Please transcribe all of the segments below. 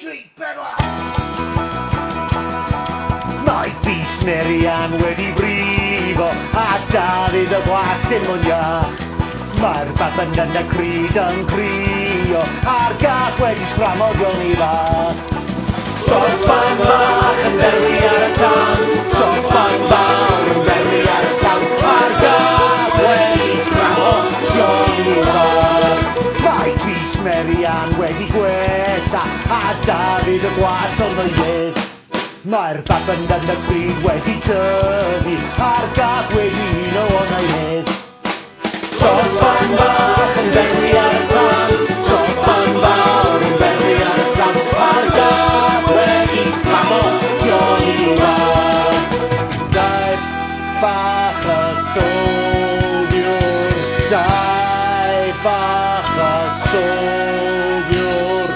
3, 4. Mae Bys Merian wedi brifo a Dafydd y Gwast yn iach. Mae'r baban yn y cryd yn crio a'r gath wedi sgramo Johnny Fach. Sosban Fach yn berwi ar y tan, Sosban Fawr yn berwi ar y llaw, a'r gath wedi sgramo Johnny Fach. Mae Bys Merian wedi gwella a Dafydd y Gwast yn iach. Mae'r baban yn y cryd wedi tyfu a'r gath wedi uno o'n ei hedd. Sosban Fach yn berwi ar y tan, Sosban Fawr yn berwi ar y llaw, a'r gath wedi sgramo Johnny Fach. Dau bach y soldiwr, dau bach y soldiwr,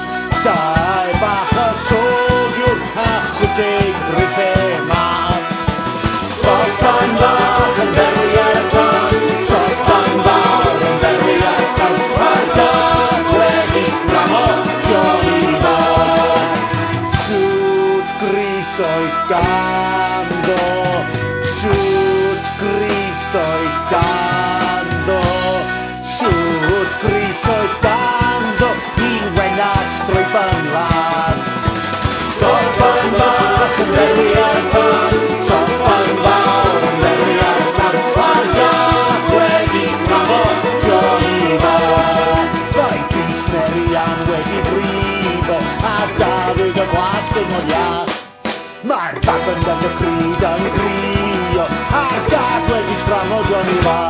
dau bach y soldiwr a chwdig riffe mawr. Sosban Fach yn berwi ar y tan, Sosban Fawr yn berwi ar y llaw, a'r gath wedi sgramo Johnny Fach. Siwt gris oedd ganddo, siwt gris oedd ganddo, siwt gris oedd ganddo, un wena strwyb yn las. Sosban Fach yn berwi ar y tan, Sosban Fawr yn berwi ar y llaw, a'r gath wedi sgramo Johnny Fach. Mae Bys Merian wedi brifo a Dafydd y Gwast yn iach. Mae'r baban yn y cryd yn crio a'r gath wedi sgramo Johnny Fach.